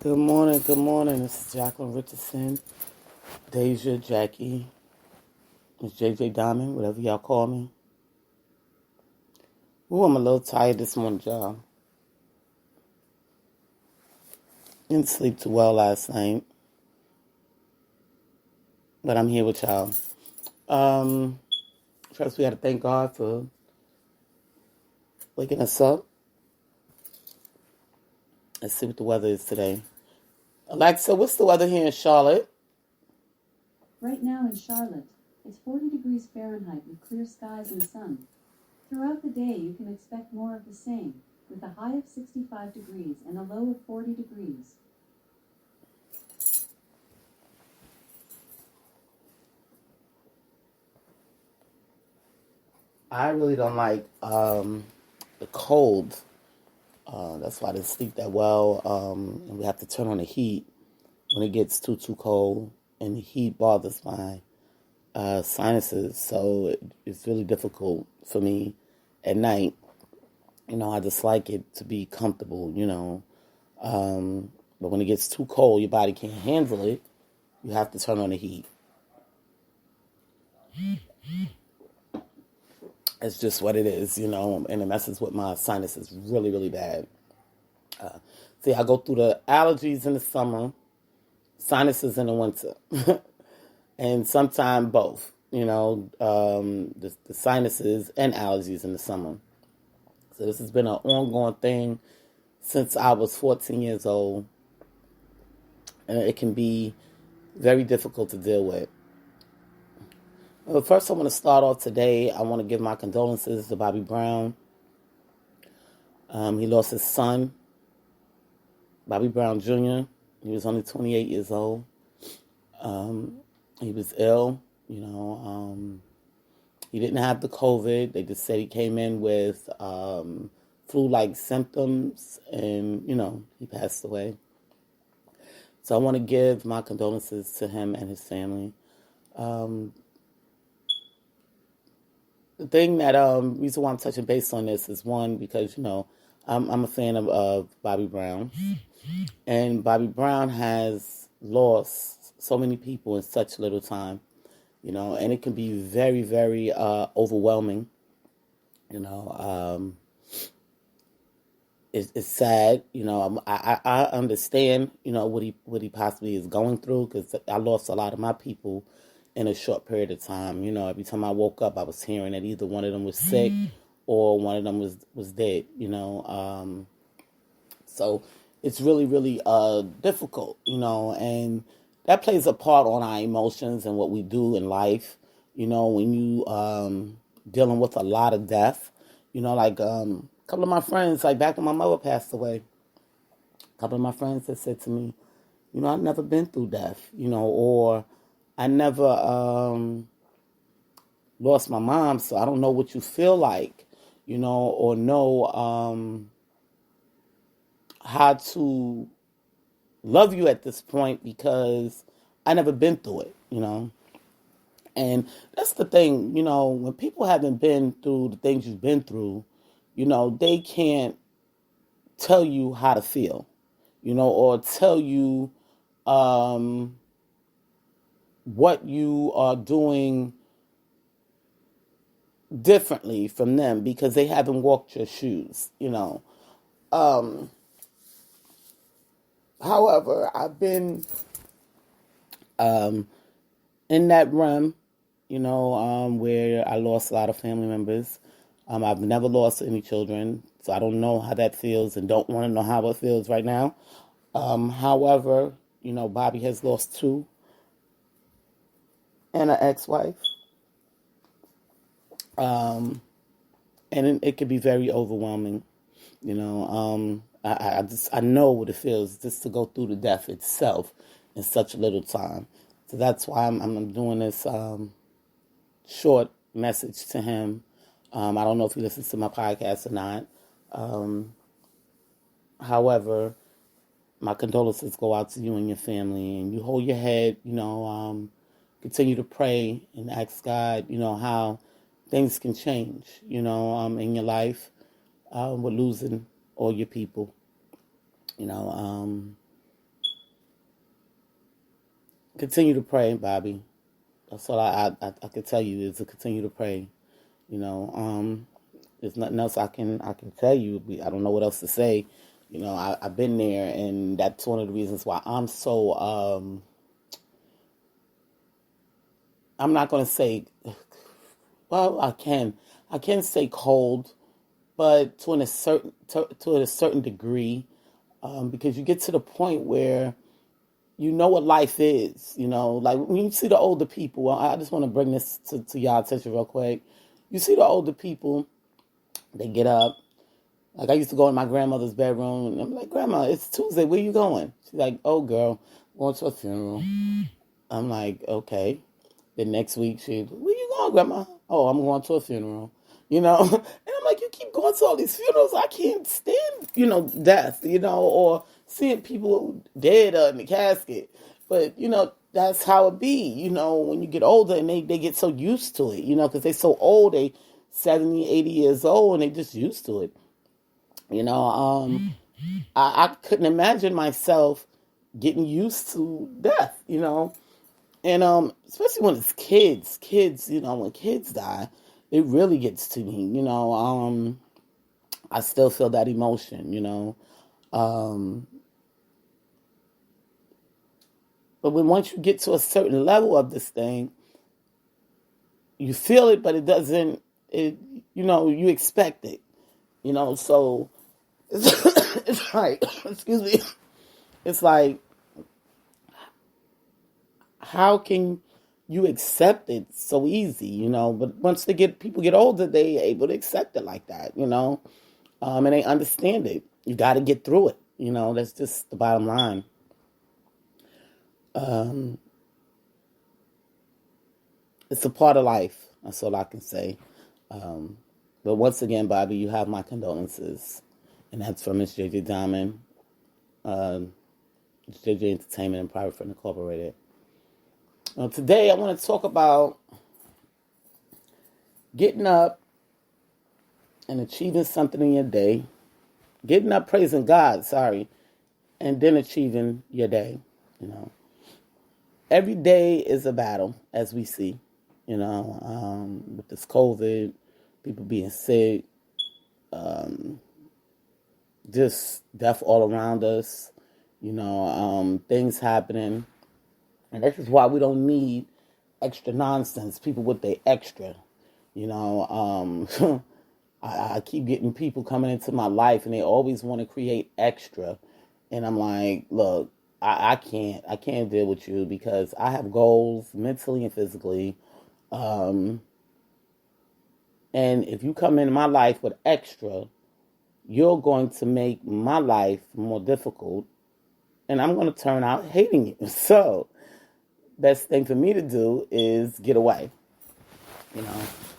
Good morning, good morning. This is Jacqueline Richardson, Deja, Jackie, Miss JJ Diamond, whatever y'all call me. Ooh, I'm a little tired this morning, y'all. Didn't sleep too well last night, but I'm here with y'all. First we got to thank God for waking us up. Let's see what the weather is today. Alexa, what's the weather here in Charlotte? Right now in Charlotte, it's 40 degrees Fahrenheit with clear skies and sun. Throughout the day, you can expect more of the same, with a high of 65 degrees and a low of 40 degrees. I really don't like the cold. That's why I didn't sleep that well. And we have to turn on the heat when it gets too cold, and the heat bothers my sinuses, so it's really difficult for me at night. I just like it to be comfortable, but when it gets too cold, your body can't handle it. You have to turn on the heat. It's just what it is, and it messes with my sinuses really, really bad. See, I go through the allergies in the summer, sinuses in the winter, and sometimes both, the sinuses and allergies in the summer. So this has been an ongoing thing since I was 14 years old, and it can be very difficult to deal with. Well, first, I want to start off today. I want to give my condolences to Bobby Brown. He lost his son, Bobby Brown Jr. He was only 28 years old. He was ill, He didn't have the COVID. They just said he came in with flu-like symptoms, and, he passed away. So I want to give my condolences to him and his family. The thing that, reason why I'm touching base on this is, one, because, I'm a fan of Bobby Brown. And Bobby Brown has lost so many people in such little time, and it can be very, very overwhelming. It's sad. I understand, what he possibly is going through, because I lost a lot of my people in a short period of time. Every time I woke up, I was hearing that either one of them was sick or one of them was dead. So it's really, really difficult, and that plays a part on our emotions and what we do in life. When you dealing with a lot of death, like a couple of my friends, like back when my mother passed away, a couple of my friends had said to me, I've never been through death, or I never lost my mom, so I don't know what you feel like, or know how to love you at this point, because I never been through it. And that's the thing, when people haven't been through the things you've been through, they can't tell you how to feel, or tell you what you are doing differently from them, because they haven't walked your shoes. However, I've been in that realm, where I lost a lot of family members. I've never lost any children, so I don't know how that feels and don't want to know how it feels right now. However, Bobby has lost two and an ex-wife. And it can be very overwhelming. I know what it feels just to go through the death itself in such a little time. So that's why I'm doing this short message to him. I don't know if he listens to my podcast or not. However, my condolences go out to you and your family, and you hold your head, continue to pray and ask God, how things can change, in your life, with losing all your people. Continue to pray, Bobby. That's all I can tell you is to continue to pray. You know, there's nothing else I can tell you. I don't know what else to say. You know, I've been there, and that's one of the reasons why I'm so. I'm not going to say. Well, I can say cold, but to a certain degree, because you get to the point where you know what life is. You know, like when you see the older people. I just want to bring this to y'all attention real quick. You see the older people, they get up. Like I used to go in my grandmother's bedroom, and I'm like, Grandma, it's Tuesday. Where you going? She's like, oh, girl, going to a funeral. I'm like, okay. Then next week, where you going, Grandma? Oh, I'm going to a funeral. You know? And I'm like, you keep going to all these funerals. I can't stand, death, or seeing people dead in the casket. But, that's how it be, when you get older and they get so used to it, because they're so old, they 70, 80 years old, and they just used to it. I couldn't imagine myself getting used to death, and especially when it's kids, when kids die, it really gets to me, I still feel that emotion, but once you get to a certain level of this thing, you feel it, but it doesn't, you expect it, so it's like, excuse me, it's like, how can you accept it so easy, but once people get older, they able to accept it like that, and they understand it. You got to get through it, that's just the bottom line. It's a part of life. That's all I can say. But once again, Bobby, you have my condolences. And that's from Miss JJ Diamond, JJ Entertainment and Private Friend Incorporated. Today, I want to talk about getting up and achieving something in your day. Getting up, praising God, and then achieving your day, Every day is a battle, as we see, with this COVID, people being sick, just death all around us, things happening. And this is why we don't need extra nonsense, people with their extra, I keep getting people coming into my life and they always want to create extra. And I'm like, look, I can't deal with you because I have goals mentally and physically. And if you come into my life with extra, you're going to make my life more difficult and I'm going to turn out hating you. So best thing for me to do is get away.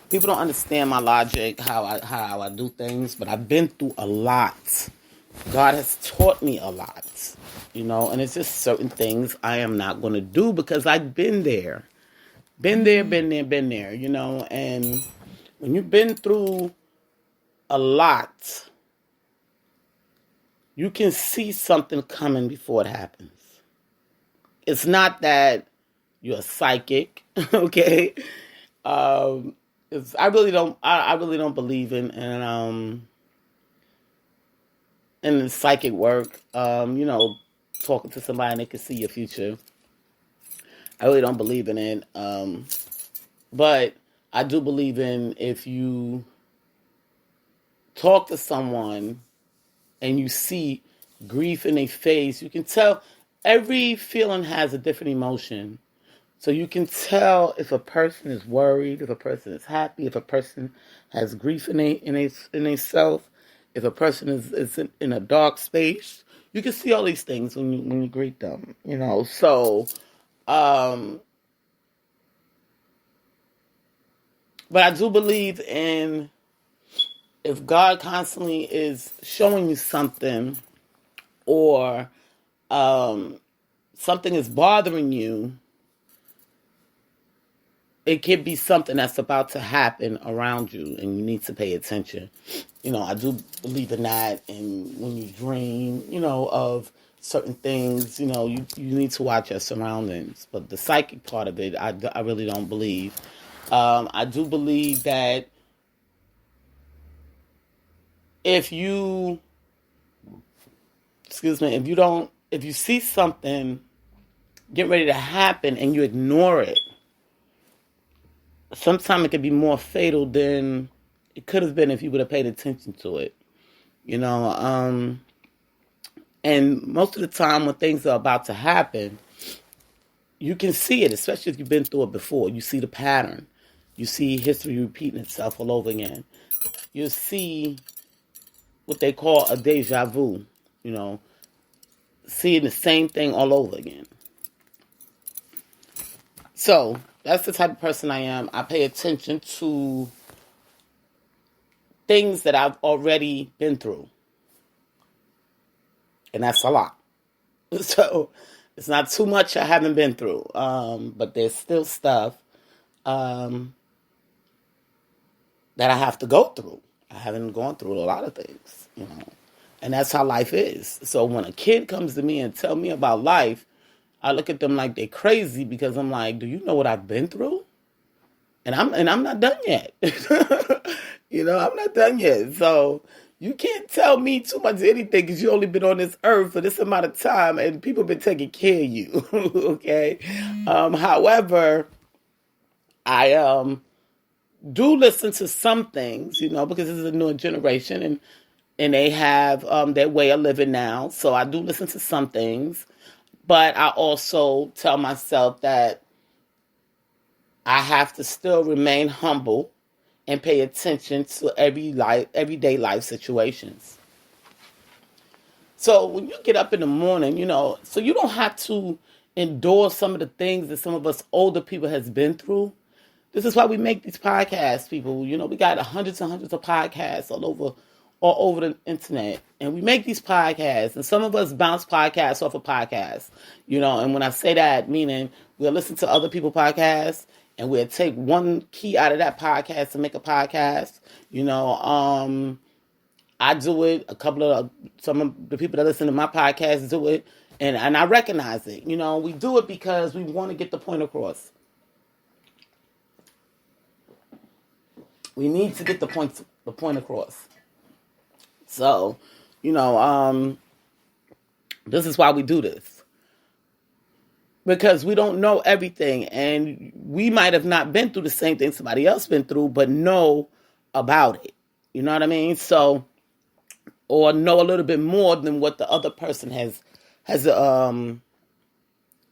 People don't understand my logic, how I do things, but I've been through a lot. God has taught me a lot, and it's just certain things I am not going to do because I've been there. Been there, and when you've been through a lot, you can see something coming before it happens. It's not that you're psychic, okay? I really don't believe in psychic work. Talking to somebody and they can see your future. I really don't believe in it. But I do believe in if you talk to someone and you see grief in their face, you can tell every feeling has a different emotion. So you can tell if a person is worried, if a person is happy, if a person has grief in their self, if a person is in a dark space. You can see all these things when you greet them, So, but I do believe in if God constantly is showing you something or something is bothering you, it could be something that's about to happen around you and you need to pay attention. I do believe in that. And when you dream, of certain things, you need to watch your surroundings. But the psychic part of it, I really don't believe. I do believe that if you, if you see something getting ready to happen and you ignore it, sometimes it can be more fatal than it could have been if you would have paid attention to it. And most of the time when things are about to happen, you can see it, especially if you've been through it before. You see the pattern. You see history repeating itself all over again. You see what they call a deja vu, seeing the same thing all over again. So that's the type of person I am. I pay attention to things that I've already been through. And that's a lot. So it's not too much I haven't been through. But there's still stuff that I have to go through. I haven't gone through a lot of things, And that's how life is. So when a kid comes to me and tell me about life, I look at them like they're crazy because I'm like, do you know what I've been through? And I'm not done yet. I'm not done yet. So you can't tell me too much of anything because you only been on this earth for this amount of time and people been taking care of you. Okay. However, I do listen to some things, because this is a newer generation and they have their way of living now. So I do listen to some things, but I also tell myself that I have to still remain humble and pay attention to everyday life situations. So when you get up in the morning, so you don't have to endure some of the things that some of us older people has been through. This is why we make these podcasts, people. We got hundreds and hundreds of podcasts all over the internet. And we make these podcasts. And some of us bounce podcasts off of podcasts. And when I say that, meaning we'll listen to other people's podcasts and we'll take one key out of that podcast to make a podcast. I do it. Some of the people that listen to my podcast do it. And I recognize it. We do it because we want to get the point across. We need to get the point across. So, this is why we do this. Because we don't know everything. And we might have not been through the same thing somebody else been through, but know about it. You know what I mean? So, or know a little bit more than what the other person has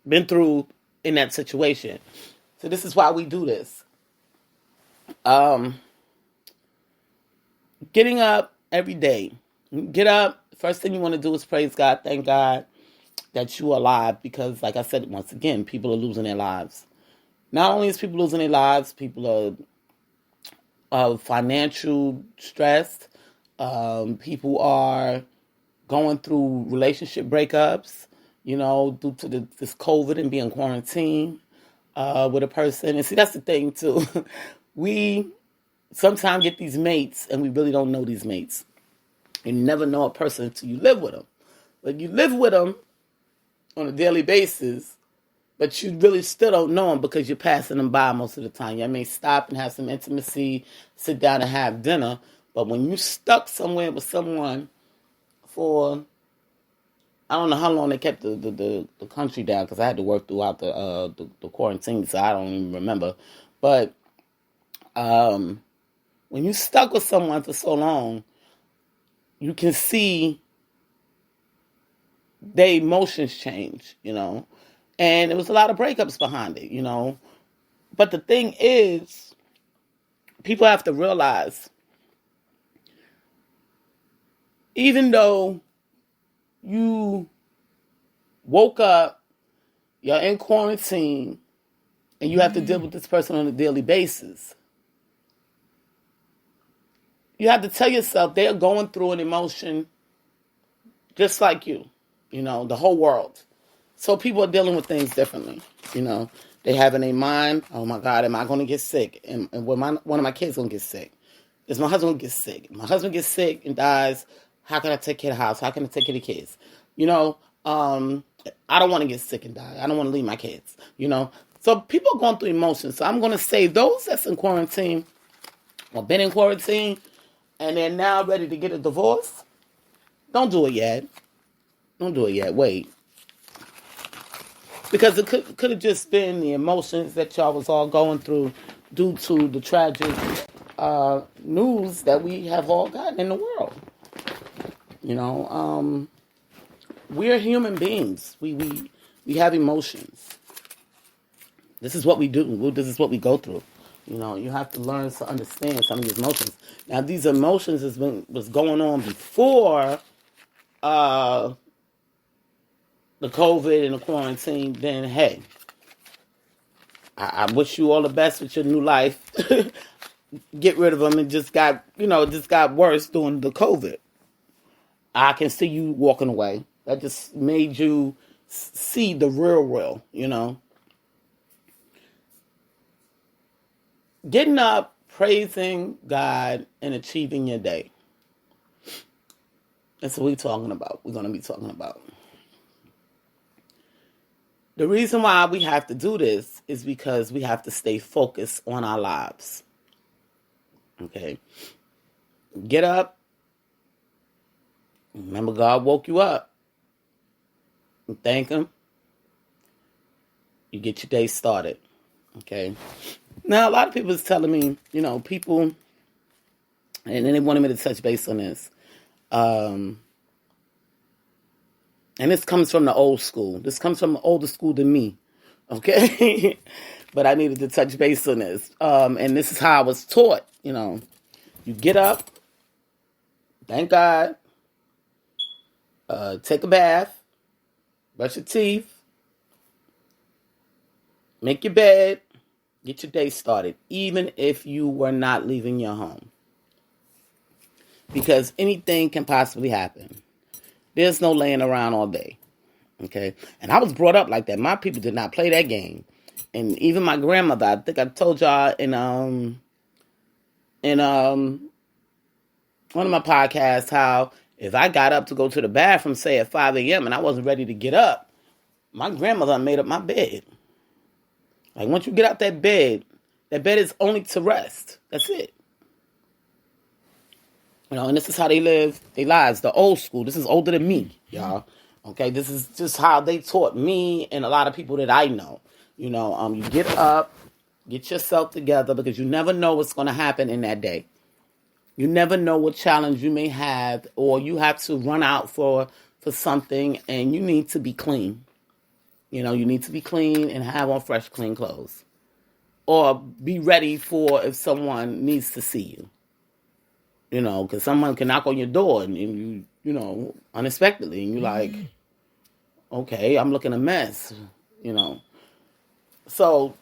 been through in that situation. So this is why we do this. Getting up every day. Get up. First thing you want to do is praise God. Thank God that you are alive. Because, like I said, once again, people are losing their lives. Not only is people losing their lives, people are financial stressed. People are going through relationship breakups, due to this COVID and being quarantined with a person. And see, that's the thing, too. We sometimes get these mates, and we really don't know these mates. You never know a person until you live with them. But you live with them on a daily basis, but you really still don't know them because you're passing them by most of the time. You may stop and have some intimacy, sit down and have dinner. But when you're stuck somewhere with someone for, I don't know how long they kept the country down because I had to work throughout the quarantine, so I don't even remember. But when you're stuck with someone for so long, you can see their emotions change, and there was a lot of breakups behind it, But the thing is, people have to realize, even though you woke up, you're in quarantine, and you have to deal with this person on a daily basis, you have to tell yourself they're going through an emotion just like you, the whole world. So people are dealing with things differently, They have in their mind, oh my God, am I going to get sick? And when one of my kids going to get sick? Is my husband going to get sick? If my husband gets sick and dies, how can I take care of the house? How can I take care of the kids? I don't want to get sick and die. I don't want to leave my kids, So people are going through emotions. So I'm going to say those that's in quarantine or been in quarantine and they're now ready to get a divorce, don't do it yet. Don't do it yet. Wait. Because it could have just been the emotions that y'all was all going through due to the tragic news that we have all gotten in the world. We're human beings. We have emotions. This is what we do. This is what we go through. You have to learn to understand some of these emotions. Now, these emotions was going on before the COVID and the quarantine. Then, hey, I wish you all the best with your new life. Get rid of them. It just got worse during the COVID. I can see you walking away. That just made you see the real, Getting up, praising God, and achieving your day. That's what we're talking about. We're going to be talking about. The reason why we have to do this is because we have to stay focused on our lives. Okay? Get up. Remember, God woke you up. And thank Him. You get your day started. Okay? Now, a lot of people is telling me, people, and then they wanted me to touch base on this. And this comes from the old school. This comes from the older school than me. Okay? But I needed to touch base on this. And this is how I was taught, You get up, thank God, take a bath, brush your teeth, make your bed, get your day started, even if you were not leaving your home. Because anything can possibly happen. There's no laying around all day. Okay? And I was brought up like that. My people did not play that game. And even my grandmother, I think I told y'all in one of my podcasts how if I got up to go to the bathroom, say at 5 a.m. and I wasn't ready to get up, my grandmother made up my bed. Like, once you get out that bed is only to rest. That's it. And this is how they live their lives, the old school. This is older than me, y'all. Okay, this is just how they taught me and a lot of people that I know. You get up, get yourself together, because you never know what's going to happen in that day. You never know what challenge you may have, or you have to run out for something, and you need to be clean. You need to be clean and have on fresh, clean clothes. Or be ready for if someone needs to see you. Because someone can knock on your door and you, unexpectedly. And you're like, okay, I'm looking a mess, So,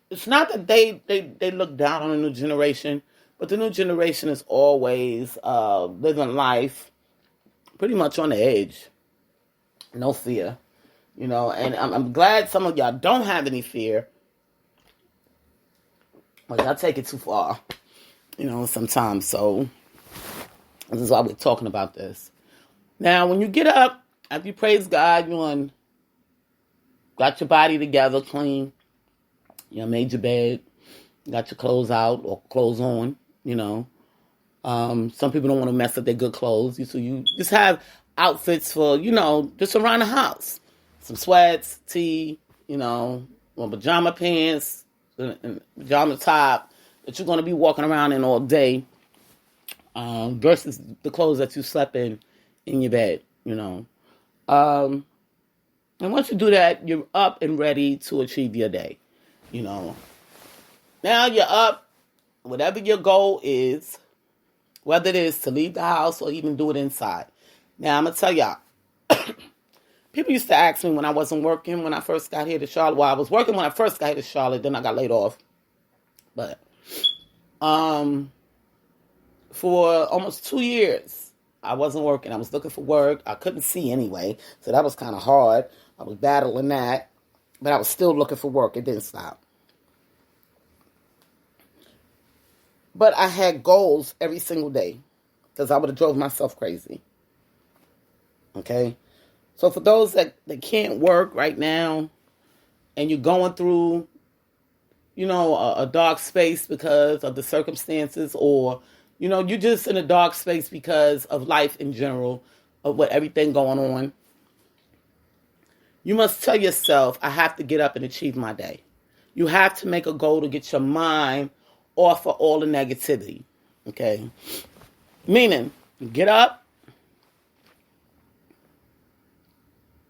it's not that they look down on the new generation, but the new generation is always living life pretty much on the edge. No fear. And I'm glad some of y'all don't have any fear. But y'all take it too far, sometimes. So, this is why we're talking about this. Now, when you get up, after you praise God, you got your body together, clean. Made your bed, got your clothes out or clothes on, Some people don't want to mess up their good clothes. So you just have outfits for, just around the house. Some sweats, tee, pajama pants, and pajama top that you're going to be walking around in all day, versus the clothes that you slept in your bed, And once you do that, you're up and ready to achieve your day, Now you're up, whatever your goal is, whether it is to leave the house or even do it inside. Now, I'm going to tell y'all, people used to ask me when I wasn't working, when I first got here to Charlotte. Well, I was working when I first got here to Charlotte, then I got laid off. But for almost 2 years, I wasn't working. I was looking for work. I couldn't see anyway, so that was kind of hard. I was battling that, but I was still looking for work. It didn't stop. But I had goals every single day because I would have drove myself crazy. Okay? So for those that can't work right now and you're going through, a dark space because of the circumstances, or, you're just in a dark space because of life in general, of what everything going on, you must tell yourself, I have to get up and achieve my day. You have to make a goal to get your mind off of all the negativity, okay? Meaning, get up.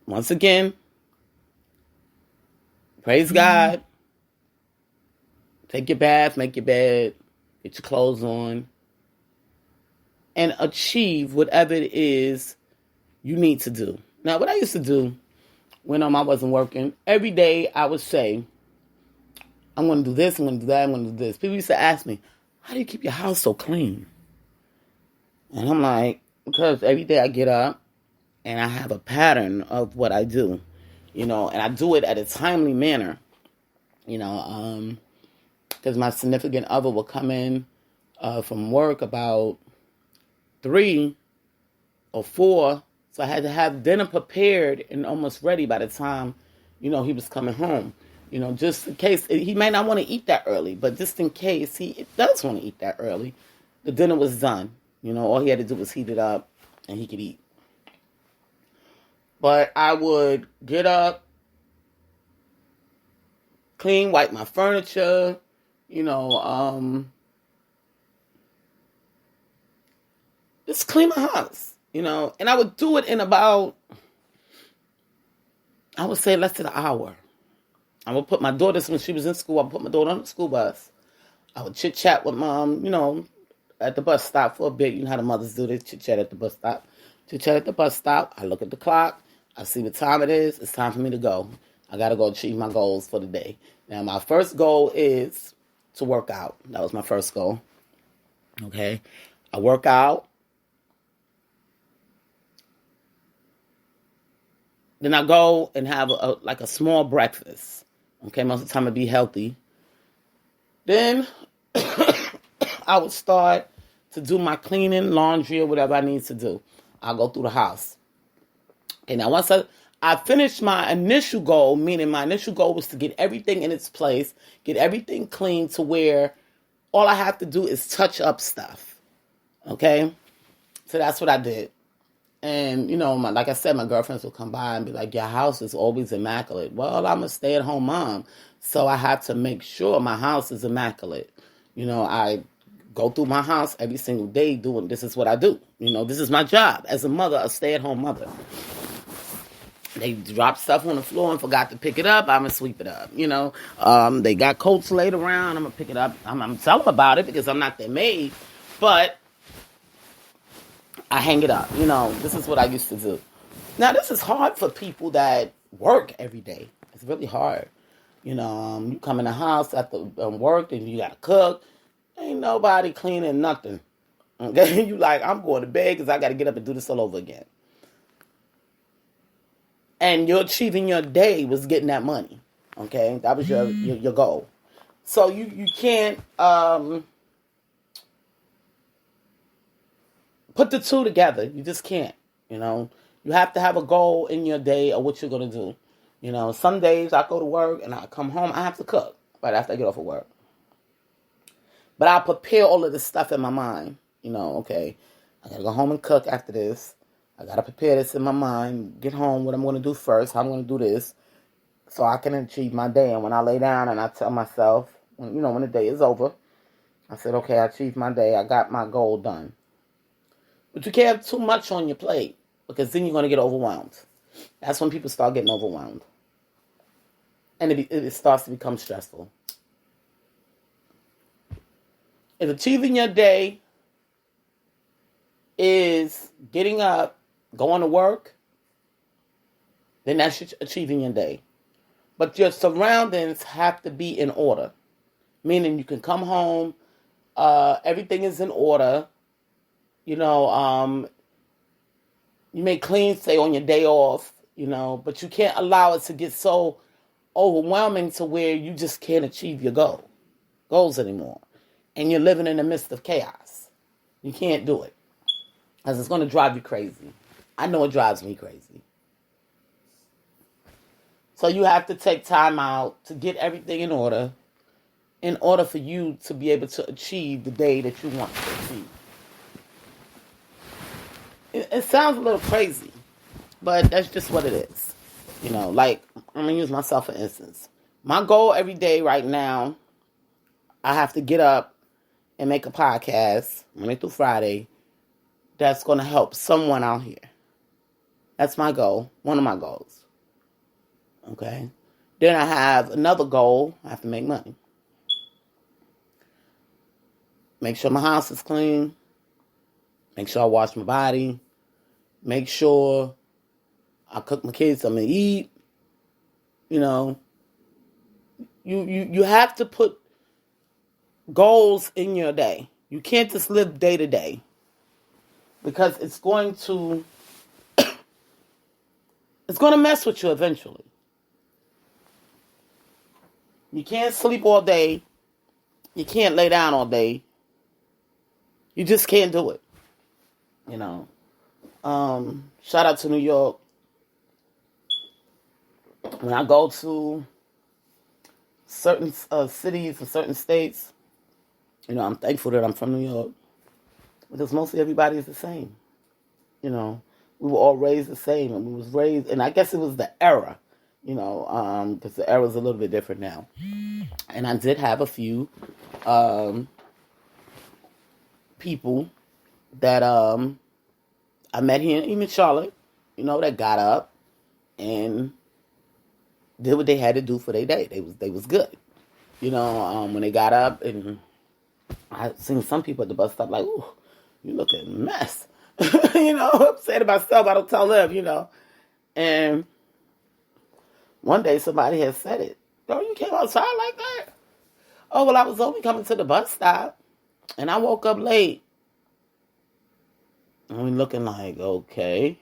Once again, praise God. Take your bath, make your bed, get your clothes on, and achieve whatever it is you need to do. Now, what I used to do when I wasn't working, every day I would say, I'm going to do this, I'm going to do that, I'm going to do this. People used to ask me, how do you keep your house so clean? And I'm like, because every day I get up and I have a pattern of what I do, and I do it at a timely manner, because my significant other will come in from work about 3 or 4, so I had to have dinner prepared and almost ready by the time, he was coming home. Just in case, he may not want to eat that early, but just in case he does want to eat that early, the dinner was done. All he had to do was heat it up and he could eat. But I would get up, clean, wipe my furniture, just clean my house, and I would do it in about, I would say less than an hour. I would put my daughter, when she was in school, I would put my daughter on the school bus. I would chit-chat with mom, at the bus stop for a bit. You know how the mothers do this, chit-chat at the bus stop. Chit-chat at the bus stop. I look at the clock. I see what time it is. It's time for me to go. I got to go achieve my goals for the day. Now, my first goal is to work out. That was my first goal. Okay? I work out. Then I go and have a small breakfast. Okay, most of the time it'd be healthy. Then I would start to do my cleaning, laundry, or whatever I need to do. I'll go through the house. Okay, now once I finished my initial goal, meaning my initial goal was to get everything in its place, get everything clean to where all I have to do is touch up stuff. Okay? So that's what I did. And, like I said, my girlfriends will come by and be like, your house is always immaculate. Well, I'm a stay-at-home mom, so I have to make sure my house is immaculate. I go through my house every single day doing, this is what I do. This is my job as a mother, a stay-at-home mother. They dropped stuff on the floor and forgot to pick it up, I'm going to sweep it up. They got coats laid around, I'm going to pick it up. I'm telling them about it because I'm not their maid, but I hang it up. This is what I used to do. Now, this is hard for people that work every day. It's really hard. You come in the house after work and you got to cook. Ain't nobody cleaning nothing. Okay? You like, I'm going to bed because I got to get up and do this all over again. And you're achieving your day was getting that money. Okay? That was your goal. So you can't put the two together. You just can't, You have to have a goal in your day of what you're going to do. Some days I go to work and I come home, I have to cook right after I get off of work. But I prepare all of this stuff in my mind. Okay, I got to go home and cook after this. I got to prepare this in my mind, get home, what I'm going to do first, how I'm going to do this, so I can achieve my day. And when I lay down and I tell myself, when the day is over, I said, okay, I achieved my day, I got my goal done. But you can't have too much on your plate, because then you're going to get overwhelmed. That's when people start getting overwhelmed. And it starts to become stressful. If achieving your day is getting up, going to work, then that's achieving your day. But your surroundings have to be in order. Meaning you can come home, everything is in order. You may clean, say, on your day off, but you can't allow it to get so overwhelming to where you just can't achieve your goals anymore. And you're living in the midst of chaos. You can't do it. Because it's going to drive you crazy. I know it drives me crazy. So you have to take time out to get everything in order for you to be able to achieve the day that you want to achieve. It sounds a little crazy, but that's just what it is. You know, like, I'm going to use myself for instance. My goal every day right now, I have to get up and make a podcast Monday through Friday that's going to help someone out here. That's my goal, one of my goals. Okay? Then I have another goal. I have to make money. Make sure my house is clean. Make sure I wash my body. Make sure I cook my kids something to eat. You know, you have to put goals in your day. You can't just live day to day, because it's going to mess with you eventually. You can't sleep all day. You can't lay down all day. You just can't do it. You know. Shout out to New York. When I go to certain cities and certain states, you know, I'm thankful that I'm from New York, because mostly everybody is the same. You know, we were all raised the same, and we was raised, and I guess it was the era, you know, because the era is a little bit different now. And I did have a few people that I met here in Charlotte, you know, that got up and did what they had to do for their day. They was good. You know, when they got up, and I seen some people at the bus stop like, ooh, you look a mess. You know, I'm saying to myself, I don't tell them, you know. And one day somebody had said it. Girl, you came outside like that? Oh, well, I was only coming to the bus stop, and I woke up late. And we looking like, okay.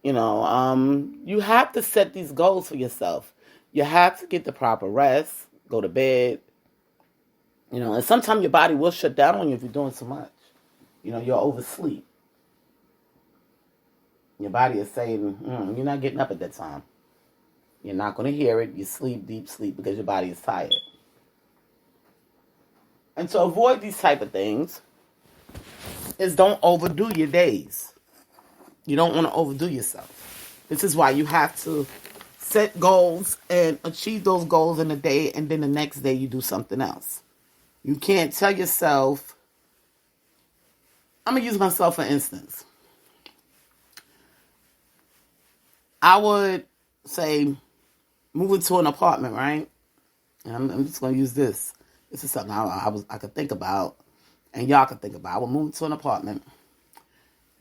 You know, you have to set these goals for yourself. You have to get the proper rest, go to bed. You know, and sometimes your body will shut down on you if you're doing too much. You know, you'll oversleep. Your body is saying, you're not getting up at that time. You're not going to hear it. You sleep, deep sleep, because your body is tired. And to avoid these type of things is don't overdo your days. You don't want to overdo yourself. This is why you have to set goals and achieve those goals in a day, and then the next day you do something else. You can't tell yourself, I'm going to use myself for instance. I would say move into an apartment, right? And I'm just going to use this. This is something I could think about, and y'all could think about. I would move into an apartment.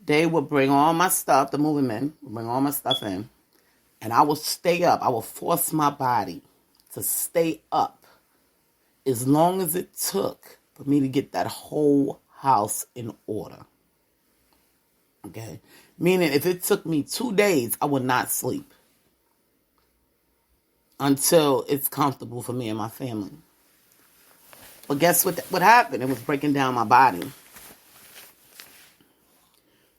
They would bring all my stuff, the moving men would bring all my stuff in, and I would stay up. I would force my body to stay up as long as it took for me to get that whole house in order. Okay? Meaning, if it took me 2 days, I would not sleep until it's comfortable for me and my family. But guess what happened? It was breaking down my body.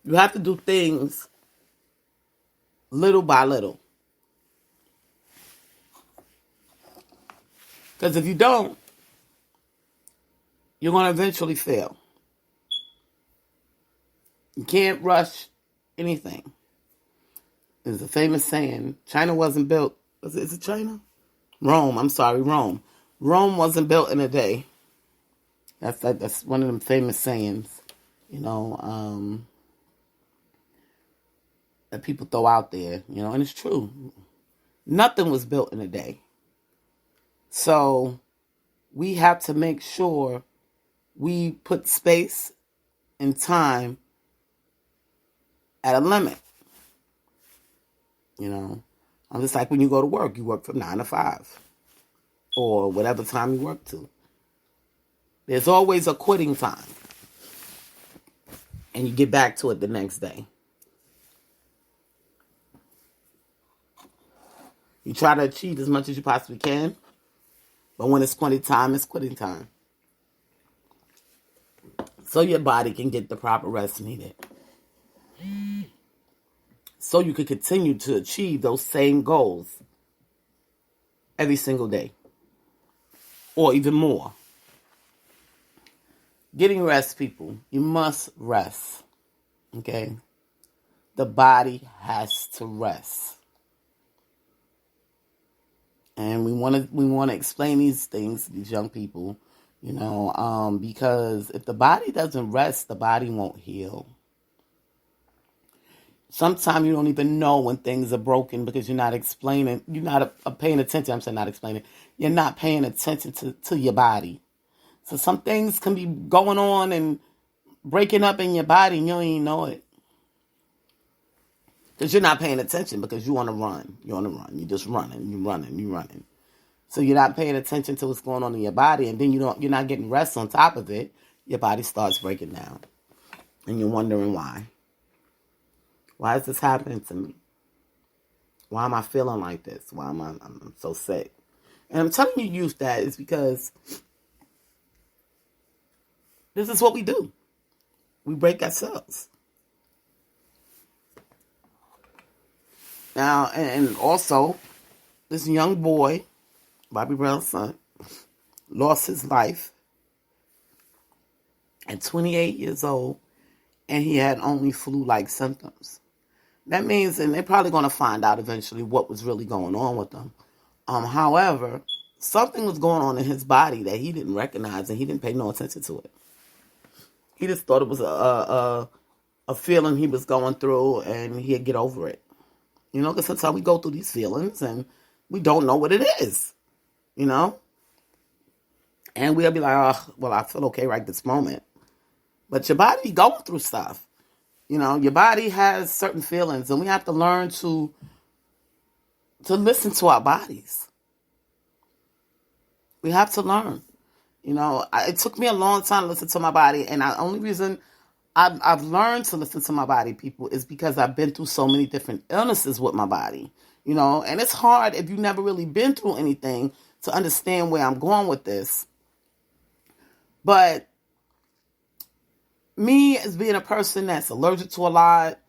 You have to do things little by little. Because if you don't, you're going to eventually fail. You can't rush anything. There's a famous saying, China wasn't built, is it China? Rome Rome wasn't built in a day. That's one of them famous sayings, you know, that people throw out there, you know, and it's true. Nothing was built in a day. So we have to make sure we put space and time at a limit. You know, I'm just like when you go to work, you work from 9 to 5 or whatever time you work to. There's always a quitting time, and you get back to it the next day. You try to achieve as much as you possibly can, but when it's quitting time, it's quitting time. So your body can get the proper rest needed. So you can continue to achieve those same goals every single day, or even more. Getting rest, people. You must rest. Okay? The body has to rest. And we want to explain these things to these young people, because if the body doesn't rest, the body won't heal. Sometimes you don't even know when things are broken because you're not explaining, you're not paying attention. I'm saying not explaining. You're not paying attention to your body. So some things can be going on and breaking up in your body and you don't even know it. Because you're not paying attention because you want to run. You want to run. You're just running. You're running. So you're not paying attention to what's going on in your body, and then you're not getting rest on top of it. Your body starts breaking down. And you're wondering why. Why is this happening to me? Why am I feeling like this? Why am I'm so sick? And I'm telling you, youth, that is because this is what we do. We break ourselves. Now, and also, this young boy, Bobby Brown's son, lost his life at 28 years old, and he had only flu-like symptoms. That means, and they're probably going to find out eventually what was really going on with him. However, something was going on in his body that he didn't recognize, and he didn't pay no attention to it. He just thought it was a feeling he was going through, and he'd get over it. Because sometimes we go through these feelings, and we don't know what it is, And we'll be like, oh, well, I feel okay right this moment. But your body going through stuff. Your body has certain feelings, and we have to learn to listen to our bodies. We have to learn. It took me a long time to listen to my body, and the only reason I've learned to listen to my body, people, is because I've been through so many different illnesses with my body. And it's hard if you've never really been through anything to understand where I'm going with this. But me, as being a person that's allergic to a lot,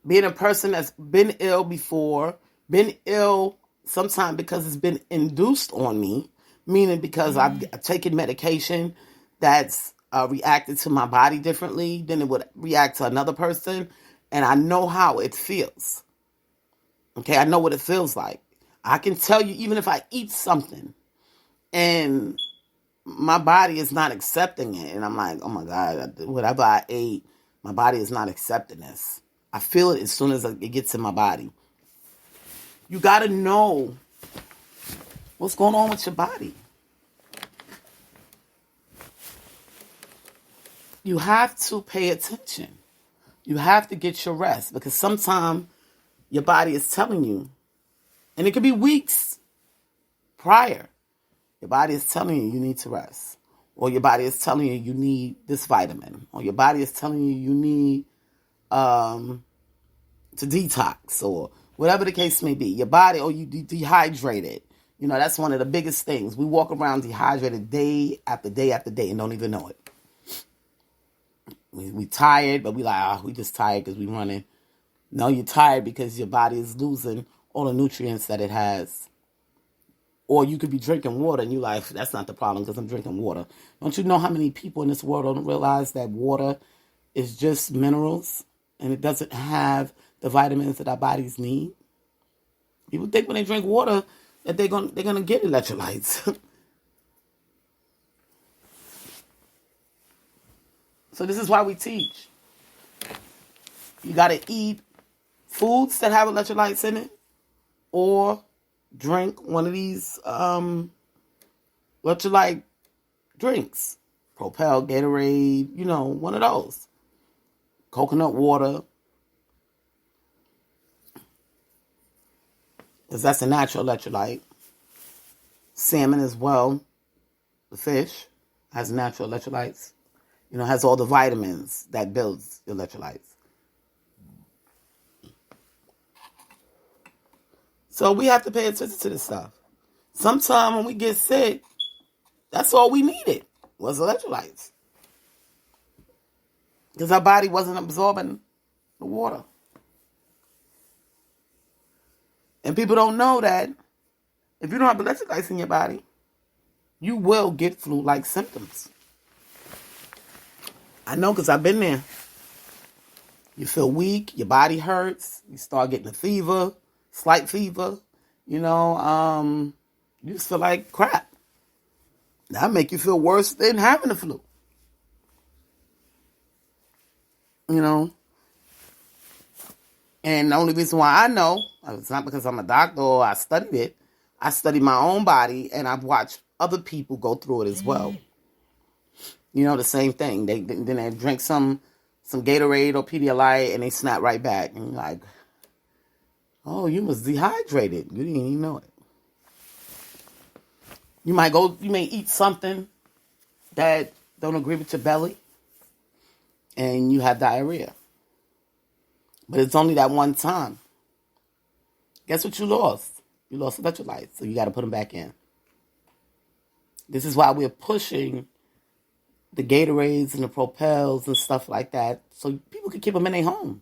being a person that's been ill before, been ill sometimes because it's been induced on me, meaning because I've taken medication that's reacted to my body differently than it would react to another person, and I know how it feels. Okay, I know what it feels like. I can tell you, even if I eat something and my body is not accepting it, and I'm like, oh my God, whatever I ate, my body is not accepting this. I feel it as soon as it gets in my body. You got to know what's going on with your body. You have to pay attention. You have to get your rest, because sometimes your body is telling you, and it could be weeks prior, your body is telling you you need to rest. Or your body is telling you you need this vitamin. Or your body is telling you you need to detox, or whatever the case may be. Your body, or you dehydrated. That's one of the biggest things. We walk around dehydrated day after day after day and don't even know it. We tired, but we like, we just tired because we running. No, you're tired because your body is losing all the nutrients that it has. Or you could be drinking water and you're like, that's not the problem because I'm drinking water. Don't you know how many people in this world don't realize that water is just minerals and it doesn't have the vitamins that our bodies need? People think when they drink water that they're gonna get electrolytes. So this is why we teach. You gotta eat foods that have electrolytes in it, or drink one of these electrolyte drinks. Propel, Gatorade, one of those. Coconut water. Because that's a natural electrolyte. Salmon as well. The fish has natural electrolytes. Has all the vitamins that builds electrolytes. So we have to pay attention to this stuff. Sometimes when we get sick, that's all we needed was electrolytes. Because our body wasn't absorbing the water. And people don't know that if you don't have electrolytes in your body, you will get flu-like symptoms. I know because I've been there. You feel weak, your body hurts, you start getting a fever, slight fever, you just feel like crap. That'll make you feel worse than having the flu. And the only reason why I know, it's not because I'm a doctor or I studied it. I studied my own body and I've watched other people go through it as well. The same thing. They drink some Gatorade or Pedialyte and they snap right back. And you're like, oh, you was dehydrated. You didn't even know it. You may eat something that don't agree with your belly and you have diarrhea. But it's only that one time. Guess what you lost? You lost electrolytes, so you got to put them back in. This is why we're pushing the Gatorades and the Propels and stuff like that so people can keep them in their home.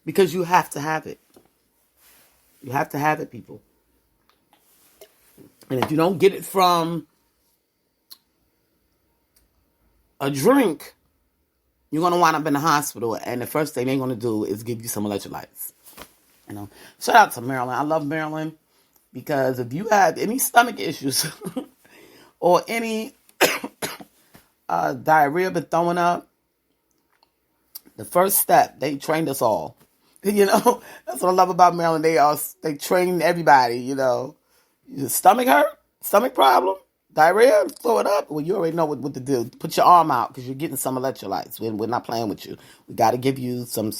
Because you have to have it. You have to have it, people. And if you don't get it from a drink, you're going to wind up in the hospital, and the first thing they're going to do is give you some electrolytes. Shout out to Maryland. I love Maryland because if you have any stomach issues or any diarrhea been throwing up, the first step, they trained us all. That's what I love about Maryland. They train everybody, Your stomach hurt, stomach problem, diarrhea, throw it up. Well, you already know what to do. Put your arm out because you're getting some electrolytes. We're not playing with you. We got to give you some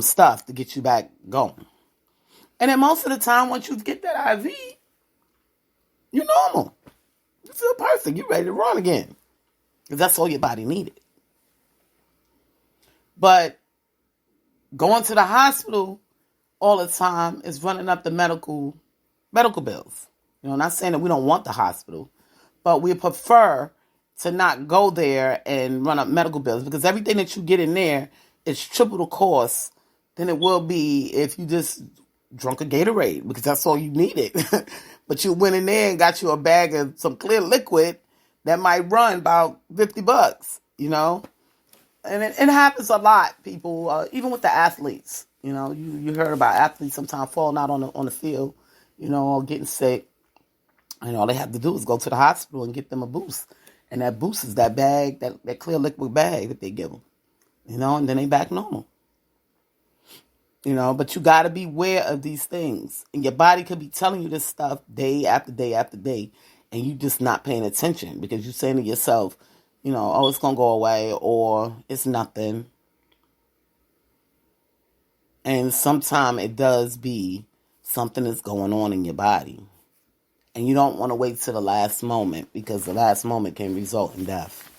stuff to get you back going. And then most of the time, once you get that IV, you're normal. You feel perfect. You're ready to run again. Because that's all your body needed. But going to the hospital all the time is running up the medical bills. Not saying that we don't want the hospital, but we prefer to not go there and run up medical bills because everything that you get in there is triple the cost than it will be if you just drunk a Gatorade because that's all you needed. But you went in there and got you a bag of some clear liquid that might run about $50, And it happens a lot, people, even with the athletes. You heard about athletes sometimes falling out on the field, or getting sick. And all they have to do is go to the hospital and get them a boost. And that boost is that bag, that clear liquid bag that they give them. And then they back normal. But you got to be aware of these things. And your body could be telling you this stuff day after day after day. And you just not paying attention because you're saying to yourself, oh, it's going to go away or it's nothing. And sometimes it does be something that's going on in your body. And you don't want to wait till the last moment because the last moment can result in death.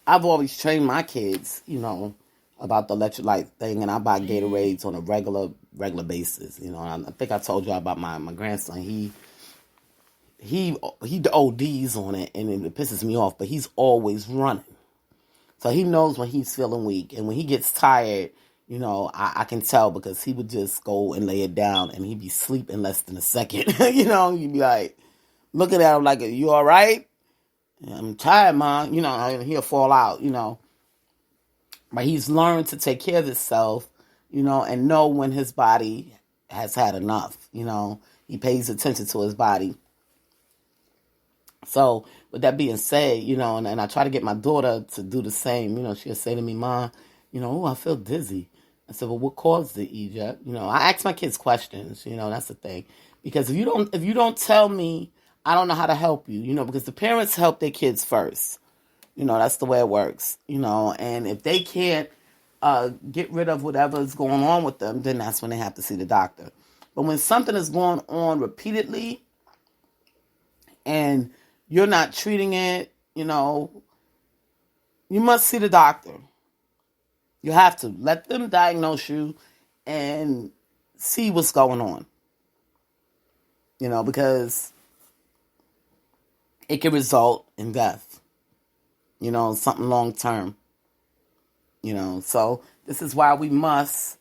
I've always trained my kids, about the electrolyte thing, and I buy Gatorades on a regular basis. I think I told you about my grandson. He ODs on it, and it pisses me off, but he's always running. So he knows when he's feeling weak, and when he gets tired, I can tell because he would just go and lay it down and he'd be asleep in less than a second. You'd be like, looking at him like, you all right? I'm tired, Mom. And he'll fall out, But he's learned to take care of himself, and know when his body has had enough. He pays attention to his body. So with that being said, and I try to get my daughter to do the same. She'll say to me, Mom, oh, I feel dizzy. I said, well, what caused it, Egypt? I ask my kids questions, that's the thing. Because if you don't tell me, I don't know how to help you, because the parents help their kids first. That's the way it works, and if they can't get rid of whatever's going on with them, then that's when they have to see the doctor. But when something is going on repeatedly and you're not treating it, you must see the doctor. You have to let them diagnose you and see what's going on. Because it can result in death. Something long term. So This is why we must,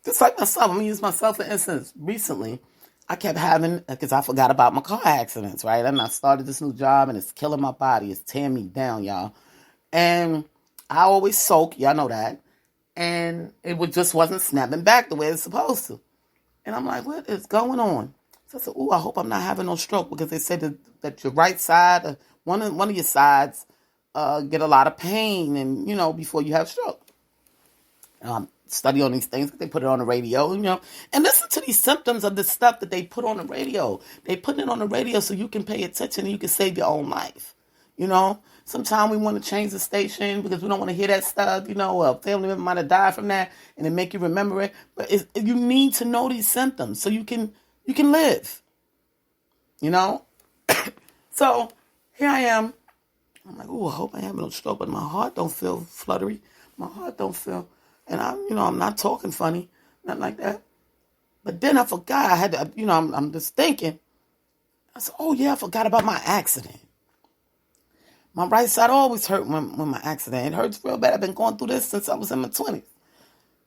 just like myself, I'm going to use myself for instance. Recently, I kept having, because I forgot about my car accidents, right? And I started this new job and it's killing my body. It's tearing me down, y'all. And I always soak, y'all know that. And just wasn't snapping back the way it's supposed to. And I'm like, what is going on? So I said, I hope I'm not having no stroke, because they said that your right side, one of your sides, get a lot of pain, and before you have stroke. Study on these things. They put it on the radio, and listen to these symptoms of the stuff that they put on the radio. They put it on the radio so you can pay attention and you can save your own life. Sometimes we want to change the station because we don't want to hear that stuff. A family member might have died from that, and it make you remember it. But you need to know these symptoms so you can live. So here I am. I'm like, I hope I have no stroke, but my heart don't feel fluttery. My heart don't feel, and I'm not talking funny, nothing like that. But then I forgot. I had to, I'm just thinking. I said, I forgot about my accident. My right side always hurt when my accident. It hurts real bad. I've been going through this since I was in my 20s.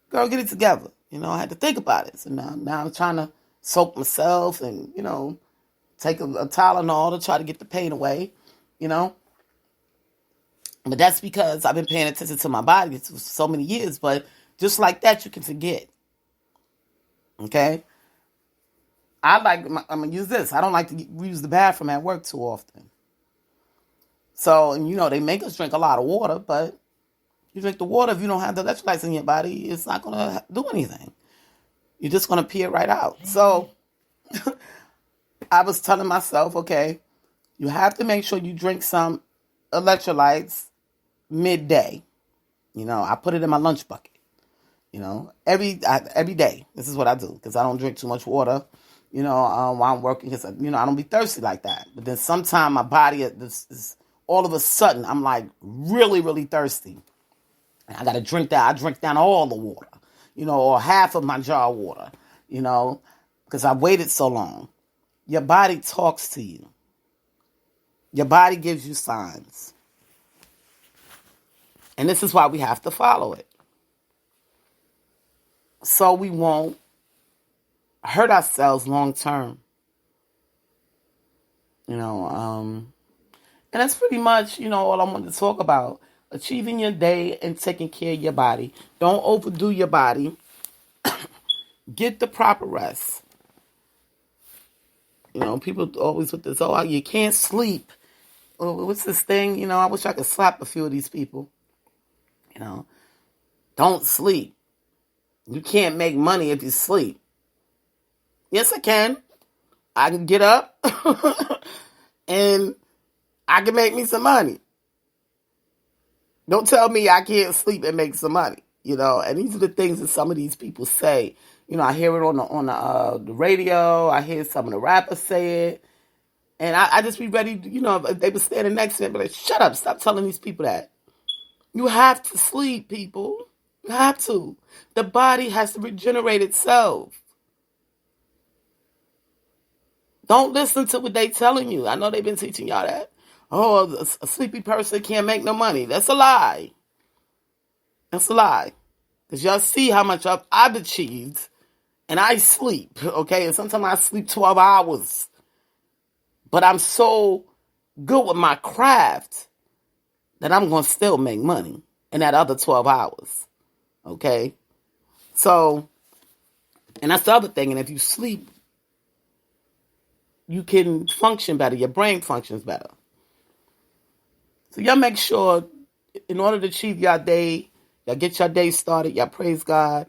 Girl, get it together. I had to think about it. So now I'm trying to soak myself and, take a Tylenol to try to get the pain away, But that's because I've been paying attention to my body for so many years. But just like that, you can forget. Okay? I'm going to use this. I don't like to use the bathroom at work too often. So, and they make us drink a lot of water, but you drink the water, if you don't have the electrolytes in your body, it's not going to do anything. You're just going to pee it right out. So, I was telling myself, okay, you have to make sure you drink some electrolytes midday. I put it in my lunch bucket. Every day. This is what I do, because I don't drink too much water. While I'm working, because I don't be thirsty like that. But then sometimes my body is all of a sudden, I'm like really, really thirsty. And I got to drink that. I drink down all the water, or half of my jar of water, because I waited so long. Your body talks to you. Your body gives you signs. And this is why we have to follow it. So we won't hurt ourselves long term. And that's pretty much, all I wanted to talk about. Achieving your day and taking care of your body. Don't overdo your body. Get the proper rest. People always with this, you can't sleep. What's this thing? I wish I could slap a few of these people. Don't sleep. You can't make money if you sleep. Yes, I can. I can get up and I can make me some money. Don't tell me I can't sleep and make some money, And these are the things that some of these people say. I hear it on the radio. I hear some of the rappers say it. And I just be ready, if they were standing next to me, I'd be like, shut up, stop telling these people that. You have to sleep, people. You have to. The body has to regenerate itself. Don't listen to what they telling you. I know they've been teaching y'all that. A sleepy person can't make no money. That's a lie. That's a lie. Because y'all see how much I've achieved. And I sleep, okay? And sometimes I sleep 12 hours. But I'm so good with my craft that I'm going to still make money in that other 12 hours. Okay? So, and that's the other thing. And if you sleep, you can function better. Your brain functions better. So y'all make sure, in order to achieve your day, y'all get your day started, y'all praise God,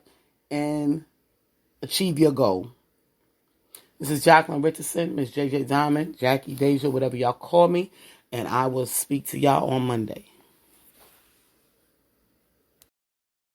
and achieve your goal. This is Jacqueline Richardson, Miss JJ Diamond, Jackie, Deja, whatever y'all call me, and I will speak to y'all on Monday.